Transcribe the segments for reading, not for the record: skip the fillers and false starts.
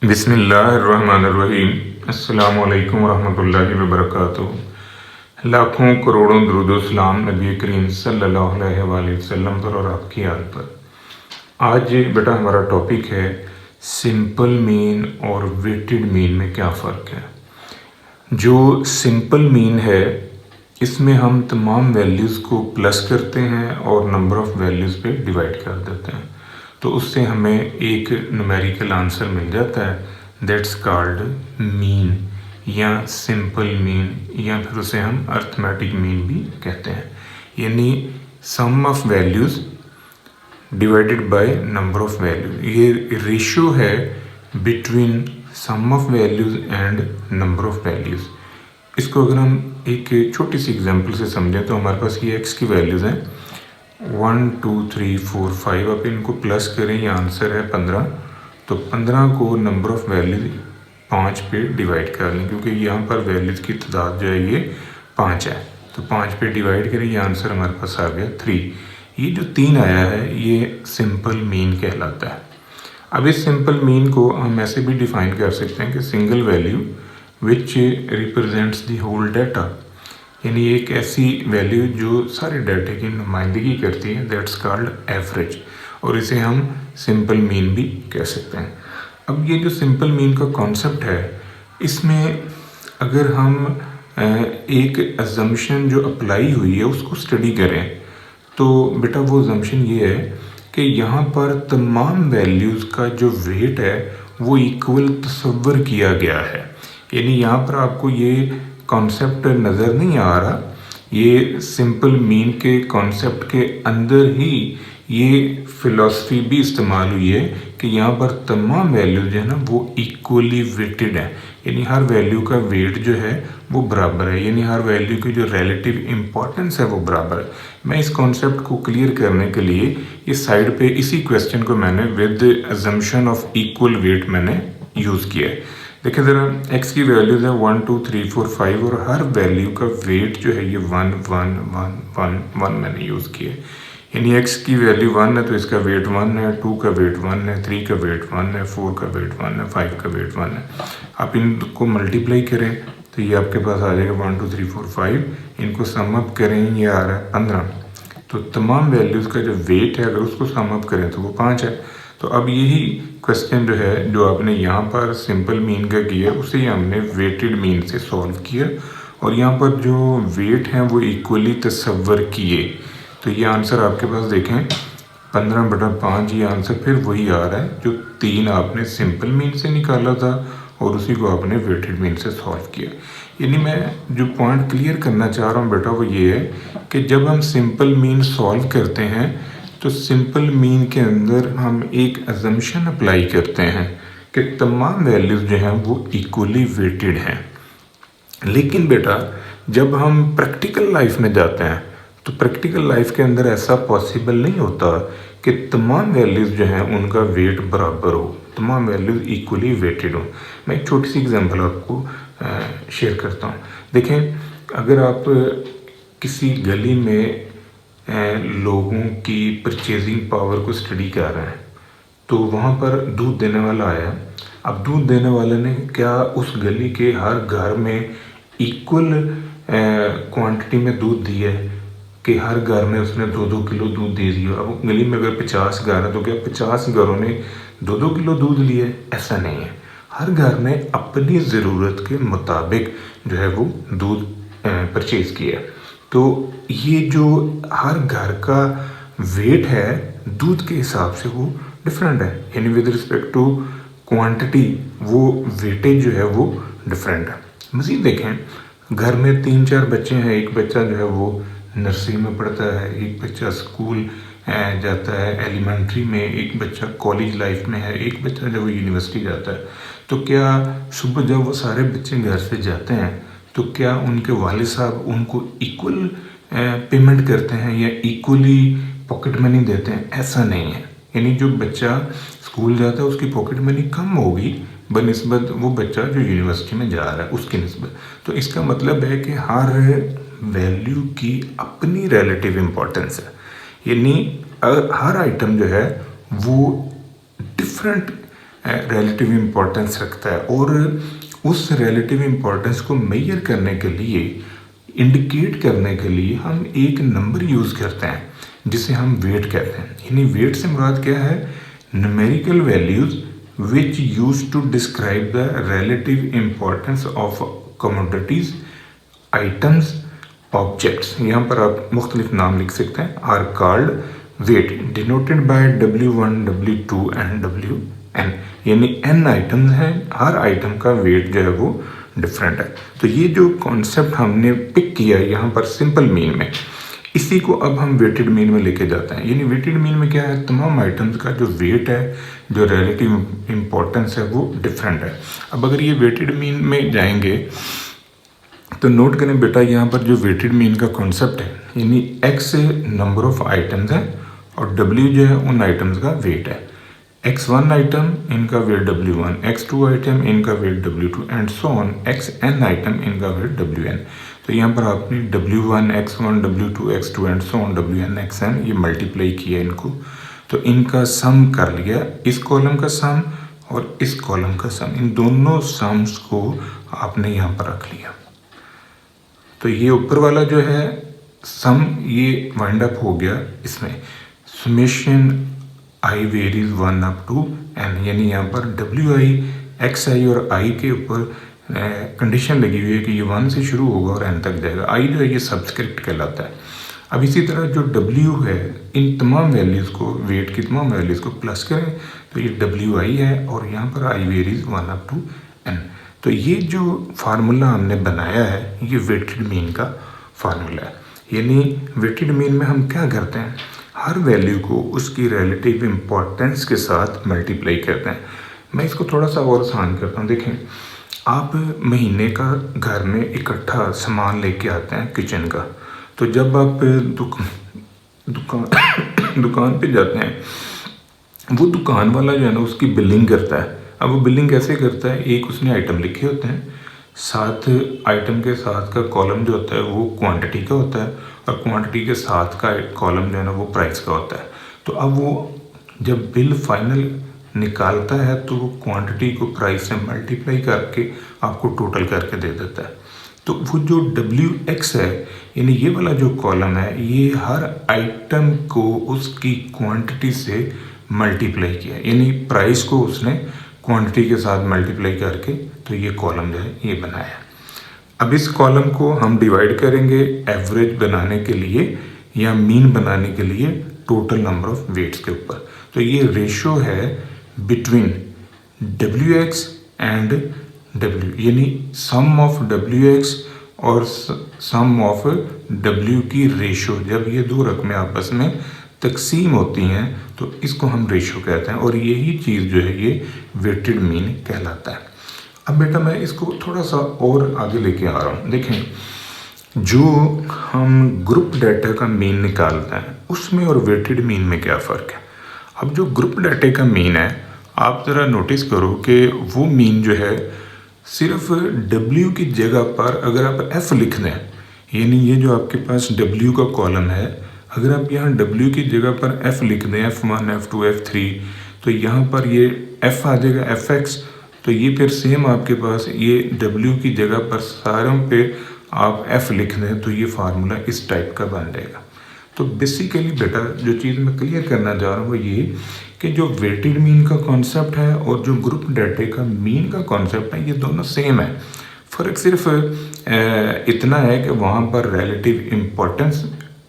बिस्मिल्लाहिर्रहमानिर्रहीम। अस्सलामु अलैकुम रहमतुल्लाहि व बरकातुहू। लाखों करोड़ों दुरूद सलाम नबी करीम सल्लल्लाहु अलैहि वसल्लम पर और आपकी आल पर। आज बेटा हमारा टॉपिक है सिंपल मीन और वेटेड मीन में क्या फ़र्क है। जो सिंपल मीन है इसमें हम तमाम वैल्यूज़ को प्लस करते हैं और नंबर ऑफ़ वैल्यूज़ पे डिवाइड कर देते हैं, तो उससे हमें एक न्यूमेरिकल आंसर मिल जाता है। दैट्स कॉल्ड मीन या सिंपल मीन, या फिर उसे हम अर्थमेटिक मीन भी कहते हैं। यानी sum of values divided by number of values. ये रेशियो है between sum of values and number of values. इसको अगर हम एक छोटी सी एग्जांपल से समझें तो हमारे पास ये x की वैल्यूज़ हैं 1 2 3 4 5। आप इनको प्लस करें, ये आंसर है 15। तो 15 को नंबर ऑफ़ वैल्यूज 5 पे डिवाइड कर लें, क्योंकि यहाँ पर वैल्यूज़ की तादाद जो है ये 5 है। तो 5 पे डिवाइड करें, ये आंसर हमारे पास आ गया 3। ये जो 3 आया है ये सिंपल मीन कहलाता है। अब इस सिंपल मीन को हम ऐसे भी डिफ़ाइन कर सकते हैं कि single value which represents the whole data, यानी एक ऐसी वैल्यू जो सारे डाटे की नुमाइंदगी करती है। दैट्स कॉल्ड एवरेज, और इसे हम सिंपल मीन भी कह सकते हैं। अब ये जो सिंपल मीन का कॉन्सेप्ट है, इसमें अगर हम एक अजम्पशन जो अप्लाई हुई है उसको स्टडी करें तो बेटा वो अजम्पशन ये है कि यहाँ पर तमाम वैल्यूज़ का जो वेट है वो इक्वल तस्वर किया गया है। यानी यहाँ पर आपको ये कॉन्सेप्ट नज़र नहीं आ रहा, ये सिंपल मीन के कॉन्सेप्ट के अंदर ही ये फ़िलासफ़ी भी इस्तेमाल हुई है कि यहाँ पर तमाम वैल्यूज़ जो है ना वो इक्वली वेटेड है। यानी हर वैल्यू का वेट जो है वो बराबर है, यानी हर वैल्यू की जो रिलेटिव इम्पोर्टेंस है वो बराबर है। मैं इस कॉन्सेप्ट को क्लियर करने के लिए इस साइड पे इसी क्वेश्चन को मैंने with assumption of equal weight मैंने यूज़ किया है। देखिए ज़रा, x की वैल्यूज़ है 1 2 3 4 5 और हर वैल्यू का वेट जो है ये 1 1 1 1 1 मैंने यूज़ किया है। यानी x की वैल्यू 1 है तो इसका वेट 1 है, 2 का वेट 1 है, 3 का वेट 1 है, 4 का वेट 1 है, 5 का वेट 1 है। आप इनको मल्टीप्लाई करें तो ये आपके पास आ जाएगा 1 2 3 4 5। इनको सम अप करें, ये आ रहा है 15। तो तमाम वैल्यूज़ का जो वेट है अगर उसको सम अप करें तो वो 5 है। तो अब यही क्वेश्चन जो है जो आपने यहाँ पर सिंपल मीन का किया उसे हमने वेटेड मीन से सॉल्व किया, और यहाँ पर जो वेट हैं वो इक्वली तस्वर किए। तो ये आंसर आपके पास देखें 15/5, ये आंसर फिर वही आ रहा है जो 3 आपने सिंपल मीन से निकाला था और उसी को आपने वेटेड मीन से सॉल्व किया। यानी मैं जो पॉइंट क्लियर करना चाह रहा हूँ बेटा वो ये है कि जब हम सिंपल मीन सॉल्व करते हैं तो सिंपल मीन के अंदर हम एक अजम्पशन अप्लाई करते हैं कि तमाम वैल्यूज़ जो हैं वो इक्वली वेटेड हैं। लेकिन बेटा जब हम प्रैक्टिकल लाइफ में जाते हैं तो प्रैक्टिकल लाइफ के अंदर ऐसा पॉसिबल नहीं होता कि तमाम वैल्यूज़ जो हैं उनका वेट बराबर हो, तमाम वैल्यूज़ इक्वली वेटेड हो। मैं एक छोटी सी एग्जांपल आपको शेयर करता हूँ। देखें, अगर आप किसी गली में लोगों की परचेजिंग पावर को स्टडी कर रहे हैं तो वहाँ पर दूध देने वाला आया। अब दूध देने वाले ने क्या उस गली के हर घर में इक्वल क्वांटिटी में दूध दिया है कि हर घर में उसने 2-2 किलो दूध दे दिया। अब गली में अगर 50 घर है तो क्या 50 घरों ने 2-2 किलो दूध लिया है? ऐसा नहीं है। हर घर ने अपनी ज़रूरत के मुताबिक जो है वो दूध परचेज़ किया। तो ये जो हर घर का वेट है दूध के हिसाब से वो डिफरेंट है, यानी विद रिस्पेक्ट टू क्वांटिटी वो वेटेज जो है वो डिफरेंट है। मज़ीद देखें, घर में 3-4 बच्चे हैं, एक बच्चा जो है वो नर्सरी में पढ़ता है, एक बच्चा स्कूल जाता है एलिमेंट्री में, एक बच्चा कॉलेज लाइफ में है, एक बच्चा जब वो यूनिवर्सिटी जाता है। तो क्या सुबह जब वो सारे बच्चे घर से जाते हैं तो क्या उनके वालिद साहब उनको इक्वल पेमेंट करते हैं या इक्वली पॉकेट मनी देते हैं? ऐसा नहीं है। यानी जो बच्चा स्कूल जाता है उसकी पॉकेट मनी कम होगी बनिस्बत वो बच्चा जो यूनिवर्सिटी में जा रहा है उसकी निस्बत। तो इसका मतलब है कि हर वैल्यू की अपनी रिलेटिव इम्पोर्टेंस है। यानी हर आइटम जो है वो डिफरेंट रिलेटिव इम्पोर्टेंस रखता है, और उस रिलेटिव इम्पोर्टेंस को मेजर करने के लिए, इंडिकेट करने के लिए हम एक नंबर यूज़ करते हैं जिसे हम वेट कहते हैं। यानी वेट से मुराद क्या है? Numerical values which use to describe the relative importance of commodities, items, objects. यहाँ पर आप मुख्तलिफ नाम लिख सकते हैं। Are called weight, denoted by W1, W2 and WN। यानी n आइटम्स हैं, हर आइटम का वेट जो है वो डिफरेंट है। तो ये जो कॉन्सेप्ट हमने पिक किया है यहाँ पर सिंपल मीन में, इसी को अब हम वेटेड मीन में लेके जाते हैं। यानी वेटेड मीन में क्या है? तमाम आइटम्स का जो वेट है, जो रिलेटिव इम्पोर्टेंस है, वो डिफरेंट है। अब अगर ये वेटेड मीन में जाएंगे तो नोट करें बेटा, यहाँ पर जो वेटेड मीन का कॉन्सेप्ट है, यानी x नंबर ऑफ आइटम्स है और W जो है उन आइटम्स का वेट है। x1 आइटम, इनका वेट W1, x2 आइटम, इनका weight W2 and so on, xn item, इनका वेट WN। तो यहाँ पर आपने W1, x1, W2, x2 and so on, WN, xn ये मल्टीप्लाई किया इनको, तो इनका सम कर लिया, इस कॉलम का सम और इस कॉलम का सम, इन दोनों सम्स को आपने यहाँ पर रख लिया। तो ये ऊपर वाला जो है सम, ये वाइंड अप हो गया इसमें summation I varies 1 up to n, यानी यहाँ पर WI, XI और I के ऊपर कंडीशन लगी हुई है कि ये 1 से शुरू होगा और n तक जाएगा। I जो है ये सबस्क्रिप्ट कहलाता है। अब इसी तरह जो W है, इन तमाम वैल्यूज़ को, वेट की तमाम वैल्यूज़ को प्लस करें तो ये WI है और यहाँ पर I varies 1 up to n। तो ये जो फार्मूला हमने बनाया है ये वेटेड मीन का फार्मूला है। यानी वेटेड मीन में हम क्या करते हैं? हर वैल्यू को उसकी रिलेटिव इम्पोर्टेंस के साथ मल्टीप्लाई करते हैं। मैं इसको थोड़ा सा और आसान करता हूँ। देखें, आप महीने का घर में इकट्ठा सामान लेके आते हैं किचन का, तो जब आप दुकान पे जाते हैं, वो दुकान वाला जो है ना उसकी बिलिंग करता है। अब वो बिलिंग कैसे करता है? एक उसने आइटम लिखे होते हैं, साथ आइटम के साथ का कॉलम जो होता है वो क्वांटिटी का होता है और क्वांटिटी के साथ का कॉलम जो है ना वो प्राइस का होता है। तो अब वो जब बिल फाइनल निकालता है तो वो क्वांटिटी को प्राइस से मल्टीप्लाई करके आपको टोटल करके दे देता है। तो वो जो WX है, यानी ये वाला जो कॉलम है, ये हर आइटम को उसकी क्वांटिटी से मल्टीप्लाई किया, यानी प्राइस को उसने क्वांटिटी के साथ मल्टीप्लाई करके तो ये कॉलम जो है ये बनाया। अब इस कॉलम को हम डिवाइड करेंगे एवरेज बनाने के लिए या मीन बनाने के लिए टोटल नंबर ऑफ वेट्स के ऊपर। तो ये रेशो है बिटवीन WX एंड W, यानी सम ऑफ WX और सम ऑफ W की रेशो, जब ये दो रकमें आपस में तकसीम होती हैं तो इसको हम रेशो कहते हैं, और यही चीज़ जो है ये वेटेड मीन कहलाता है। अब बेटा मैं इसको थोड़ा सा और आगे लेके आ रहा हूँ। देखें, जो हम ग्रुप डाटा का मीन निकालते हैं उसमें और वेटेड मीन में क्या फ़र्क है? अब जो ग्रुप डाटा का मीन है, आप ज़रा नोटिस करो कि वो मीन जो है सिर्फ W की जगह पर अगर आप F लिख दें, यानी ये जो आपके पास W का कॉलम है, अगर आप यहाँ W की जगह पर F लिख दें, F1, F2, F3, तो यहाँ पर ये F आ जाएगा, FX। तो ये फिर सेम आपके पास ये W की जगह पर सारों पे आप F लिख दें तो ये फार्मूला इस टाइप का बन जाएगा। तो बेसिकली बेटा जो चीज़ मैं क्लियर करना चाह रहा हूँ वो ये कि जो वेटेड मीन का कॉन्सेप्ट है और जो ग्रुप डाटा का मीन का कॉन्सेप्ट है, ये दोनों सेम है। फ़र्क सिर्फ इतना है कि वहाँ पर रिलेटिव इम्पोर्टेंस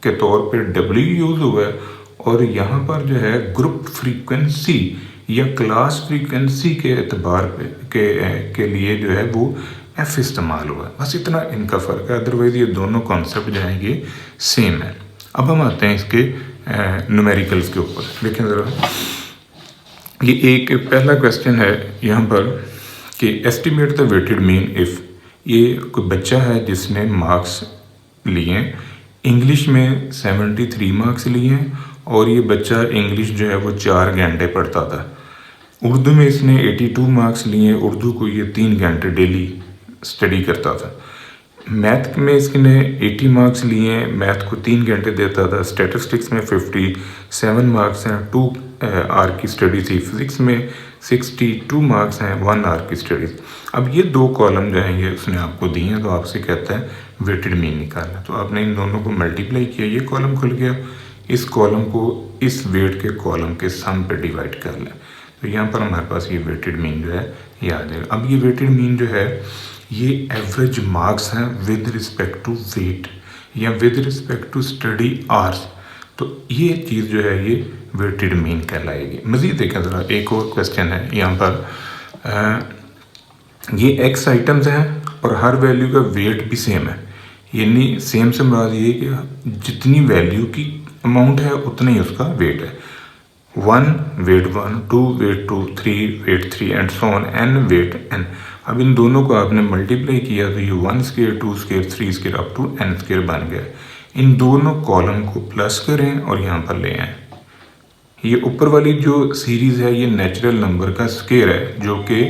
के तौर पे W यूज़ हुआ है और यहाँ पर जो है ग्रुप फ्रीक्वेंसी या क्लास फ्रीक्वेंसी के एतबार पे के लिए जो है वो F इस्तेमाल हुआ है। बस इतना इनका फ़र्क है, अदरवाइज़ ये दोनों कॉन्सेप्ट जो हैं ये सेम है। अब हम आते हैं इसके न्यूमेरिकल्स के ऊपर। देखें ज़रा, ये एक पहला क्वेश्चन है यहाँ पर कि estimate the weighted mean if. ये कोई बच्चा है जिसने मार्क्स लिए इंग्लिश में 73 मार्क्स लिए हैं और ये बच्चा इंग्लिश जो है वो 4 घंटे पढ़ता था। उर्दू में इसने 82 मार्क्स लिए, उर्दू को ये 3 घंटे डेली स्टडी करता था। मैथ में इसने 80 मार्क्स लिए हैं, मैथ को 3 घंटे देता था। स्टैटिस्टिक्स में 57 मार्क्स हैं, 2 आवर की स्टडी थी। फिज़िक्स में 62 मार्क्स हैं 1 आवर की स्टडीज़। अब ये 2 कॉलम जो हैं ये उसने आपको दिए हैं, तो आपसे कहता है वेटेड मीन निकालना। तो आपने इन दोनों को मल्टीप्लाई किया, ये कॉलम खुल गया, इस कॉलम को इस वेट के कॉलम के सम पे डिवाइड कर लें, तो यहाँ पर हमारे पास ये वेटेड मीन जो है ये आ जाएगा। अब ये वेटेड मीन जो है ये एवरेज मार्क्स हैं विद रिस्पेक्ट टू वेट या with respect to study hours, तो ये चीज़ जो है ये वेटेड मीन कहलाएगी। मज़ीद देखें ज़रा, एक और क्वेश्चन है यहाँ पर, ये एक्स आइटम्स हैं और हर वैल्यू का वेट भी सेम है, यानी सेम से मुराद ये कि जितनी वैल्यू की अमाउंट है उतना ही उसका वेट है। 1 weight 1, 2 weight 2, 3 weight 3 and so on, n weight n। अब इन दोनों को आपने मल्टीप्लाई किया तो ये 1 square 2 square 3 square up to n square बन गया। इन दोनों कॉलम को प्लस करें और यहाँ पर ले आएँ। ये ऊपर वाली जो सीरीज़ है ये नेचुरल नंबर का स्क्वायर है जो कि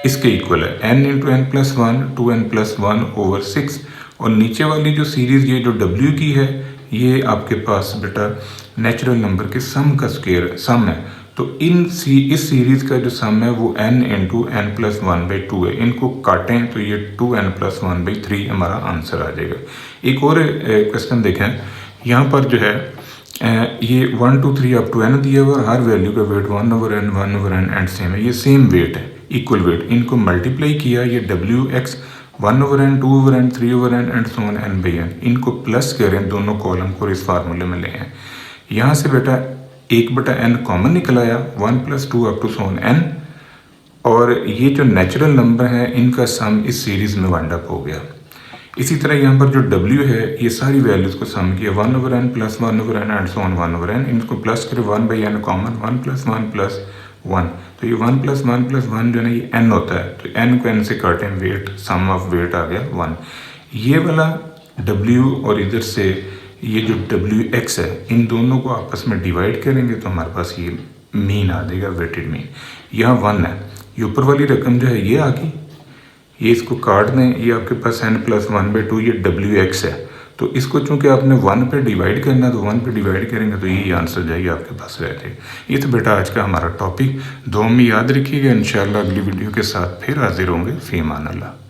इसके इक्वल है, n into n plus 1 2n plus 1 over 6। और नीचे वाली जो सीरीज़ ये जो w की है ये आपके पास बेटा नेचुरल नंबर के सम का स्क्वायर सम है। तो इस सीरीज़ का जो सम है वो n इंटू n प्लस 1/2 है। इनको काटें तो ये 2n प्लस 1/3 हमारा आंसर आ जाएगा। एक और क्वेश्चन देखें, यहाँ पर जो है ये 1 2 3 अप टू n दिया हुआ, हर वैल्यू का वेट 1/n एंड सेम है, ये सेम वेट है, इक्वल वेट। इनको मल्टीप्लाई किया, ये wx 1/n 2/n 3/n and so on n/n। इनको प्लस करें दोनों कॉलम को, इस फार्मूले में ले आए। यहाँ से बेटा 1/n कॉमन निकल आया, 1 + 2 up to so on n, और ये जो नेचुरल नंबर है इनका सम इस सीरीज़ में वाइंड अप हो गया। इसी तरह यहाँ पर जो w है ये सारी वैल्यूज़ को सम किया, 1/n plus 1/n and so on 1/n। इनको प्लस करें, 1/n कॉमन, 1 + 1 + 1, तो ये 1 + 1 + 1 जो है ये n होता है, तो n को n से काटें, वेट सम ऑफ वेट आ गया 1। ये वाला w और इधर से ये जो wx है इन दोनों को आपस में डिवाइड करेंगे तो हमारे पास ये मीन आ जाएगा, वेटेड मीन। यहाँ 1 है, ये ऊपर वाली रकम जो है ये आ गई, ये इसको काट दें, ये आपके पास n + 1/2 ये wx है। तो इसको चूंकि आपने 1 पे डिवाइड करना, तो 1 पे डिवाइड करेंगे तो यही आंसर जाएगी आपके पास रह जाएगा। ये तो बेटा आज का हमारा टॉपिक, दुआ में याद रखिएगा। इंशाल्लाह अगली वीडियो के साथ फिर हाजिर होंगे। फ़ी अमान अल्लाह।